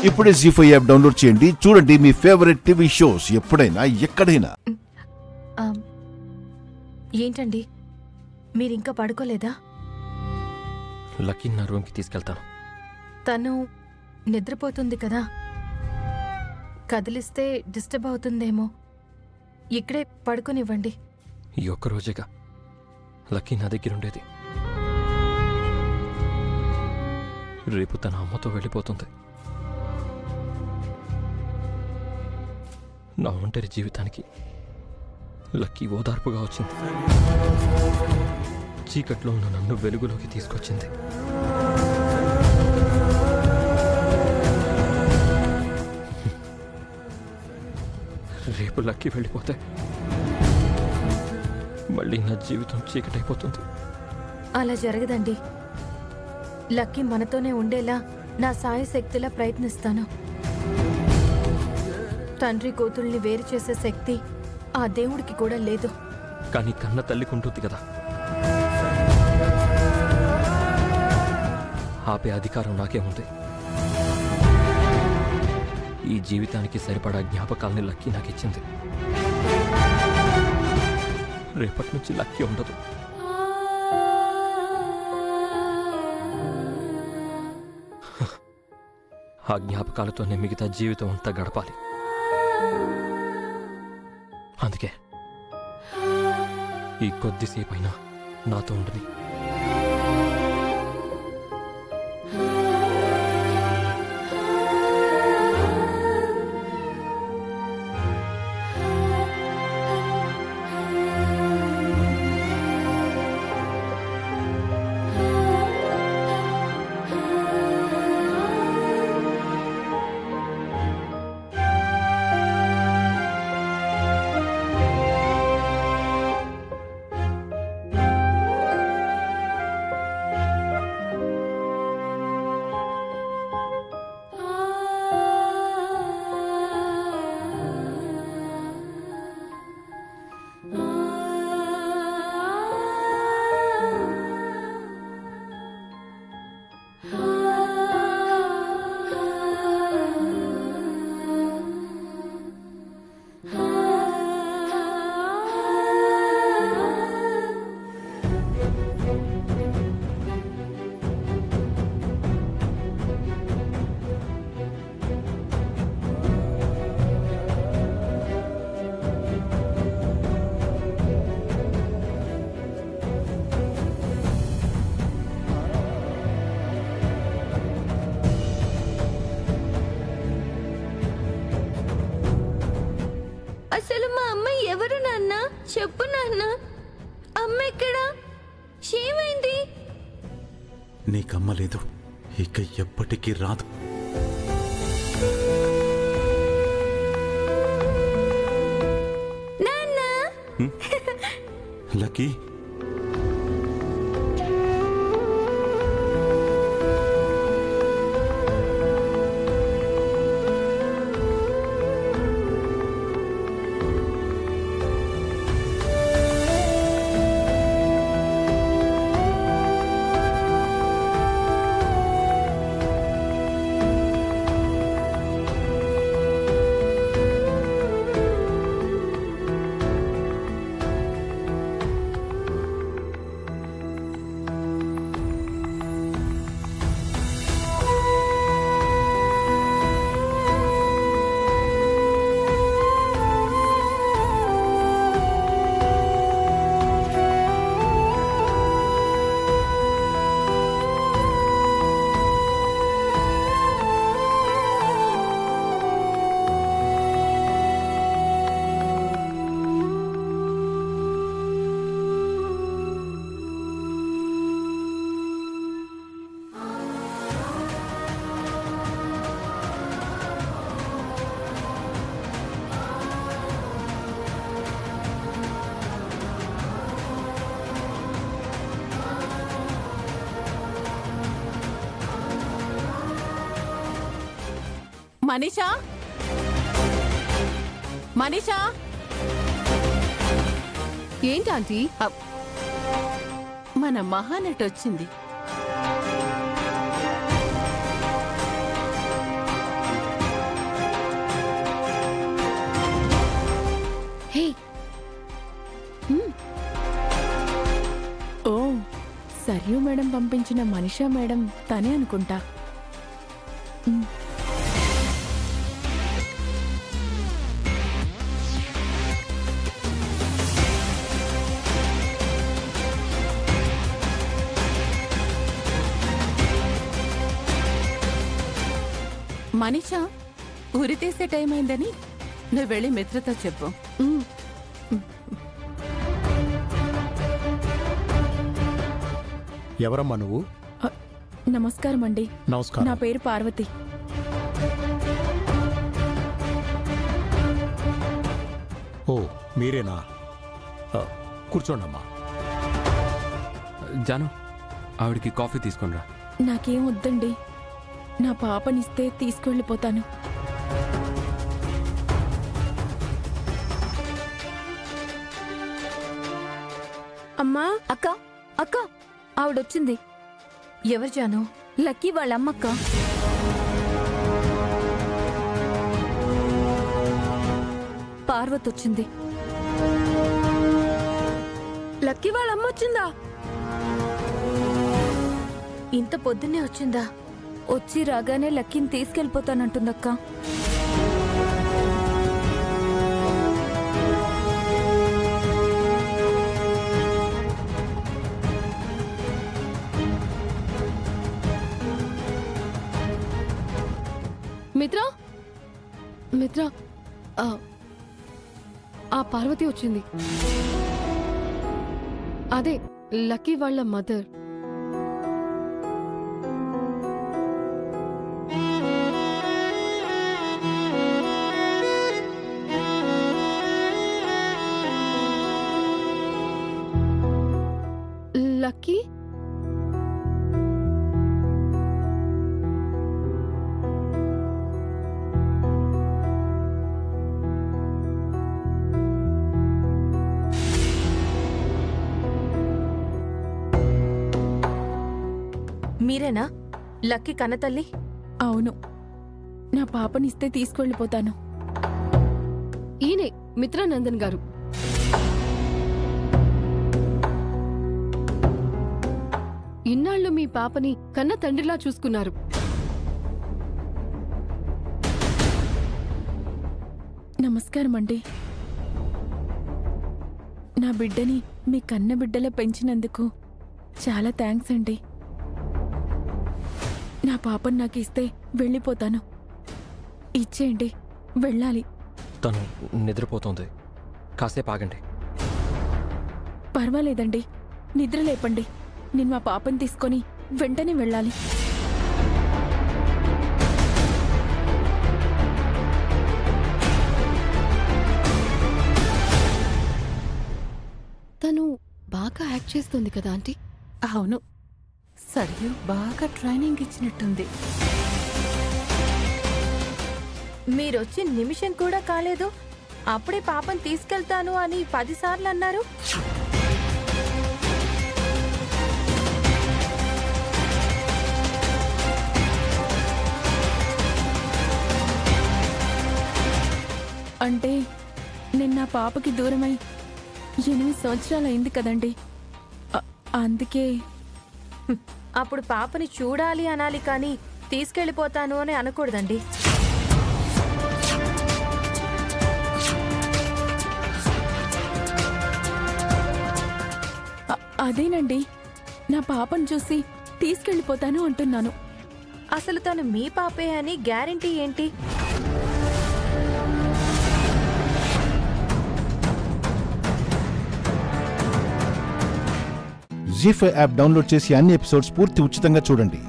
ఇప్పుడే జీ5 app download చేయండి. చూడండి మీ ఫేవరెట్ టీవీ షోస్ ఎప్పుడైనా ఎక్కడైనా. ఏంటండి మీరింకా పడుకోలేదా? లక్కీ నా రూమ్కి తీసుకెళ్తాను. తను నిద్రపోతుంది కదా, కదిలిస్తే డిస్టర్బ్ అవుతుందేమో. ఇక్కడే పడుకోనివ్వండి. ఈ ఒక్కరోజేగా లక్కీ నా దగ్గర ఉండేది. రేపు తన అమ్మతో వెళ్ళిపోతుంది. నా ఒంటరి జీవితానికి లక్కీ ఓదార్పుగా వచ్చింది. చీకట్లో ఉన్న నన్ను వెలుగులోకి తీసుకొచ్చింది. రేపు లక్కీ వెళ్ళిపోతే మళ్ళీ నా జీవితం చీకటైపోతుంది. అలా జరగదండి. లక్కీ మనతోనే ఉండేలా నా సాయశక్తిలా ప్రయత్నిస్తాను. తండ్రి కూతుల్ని వేరు చేసే శక్తి ఆ దేవుడికి కూడా లేదు. కానీ కన్న తల్లికి ఉంటుంది కదా. ఆపే అధికారం నాకే ఉంది. ఈ జీవితానికి సరిపడా జ్ఞాపకాలని లక్కీ నాకిచ్చింది. రేపటి నుంచి లక్కీ ఉండదు. ఆ జ్ఞాపకాలతోనే మిగతా జీవితం అంతా గడపాలి. అందుకే ఈ కొద్దిసేపైనా నాతో ఉండని. అసలు మా అమ్మ ఎవరు నాన్న? చెప్పు నాన్న. అమ్మ ఎక్కడా? ఏమైంది? నీకమ్మ లేదు, ఇక ఎప్పటికీ రాదు. నాన్న లక్కీ, మనీషా, మనీషా. ఏంటి మన మహానటి వచ్చింది. పంపించిన మనీషా మేడం తనే అనుకుంటా. మనీషా, ఉరి తీసే టైం అయిందని నువ్వు వెళ్ళి మిత్రతో చెప్పు. ఎవరమ్మా నువ్వు? నమస్కారం అండి. నమస్కారం. నా పేరు పార్వతి. ఓ మీరేనా? కూర్చోండమ్మా. జాను, ఆవిడికి కాఫీ తీసుకునిరా. నాకేం వద్దండి. నా పాపనిస్తే తీసుకెళ్ళిపోతాను. అమ్మా, అక్క అక్క ఆవిడొచ్చింది. ఎవరు జాను? లక్కీ వాళ్ళ అమ్మక్క. పార్వతి వచ్చింది. లక్కీ వాళ్ళ అమ్మ వచ్చిందా? ఇంత పొద్దున్నే వచ్చిందా? వచ్చి రాగానే లక్కీని తీసుకెళ్ళిపోతానంటుందక్క. మిత్ర మిత్ర ఆ పార్వతి వచ్చింది. అదే లక్కీ వాళ్ళ మదర్. లక్కీ మీరేనా లక్కీ కన్నతల్లి? అవును, నా పాపనిస్తే తీసుకెళ్ళిపోతాను. ఈయనే మిత్రానందన్ గారు. ఇన్నాళ్ళు మీ పాపని కన్న తండ్రిలా చూసుకున్నారు. నమస్కారం అండి. నా బిడ్డని మీ కన్న బిడ్డలా పెంచినందుకు చాలా థ్యాంక్స్ అండి. నా పాపని నాకు ఇస్తే వెళ్ళిపోతాను. ఇచ్చేయండి, వెళ్ళాలి. తను నిద్రపోతోంది, కాసేపు ఆగండి. పర్వాలేదండి, నిద్ర లేపండి. నేను మా పాపని తీసుకొని వెంటనే వెళ్ళాలి. తను బాగా యాక్ట్ చేస్తుంది కదా ఆంటీ? అవును, సరియు బాగా ట్రైనింగ్ ఇచ్చినట్టుంది. మీరొచ్చి నిమిషం కూడా కాలేదు, అప్పుడే పాపని తీసుకెళ్తాను అని 10 సార్లు అన్నారు. అంటే నేను నా పాపకి దూరమై 8 సంవత్సరాలైంది కదండి. అందుకే. అప్పుడు పాపని చూడాలి అనాలి కానీ తీసుకెళ్ళిపోతాను అని అనకూడదండి. అదేనండి, నా పాపను చూసి తీసుకెళ్ళిపోతాను అంటున్నాను. అసలు తను మీ పాపే అని గ్యారెంటీ ఏంటి? జీ5 యాప్ డౌన్లోడ్ చేసి అన్ని ఎపిసోడ్స్ పూర్తి ఉచితంగా చూడండి.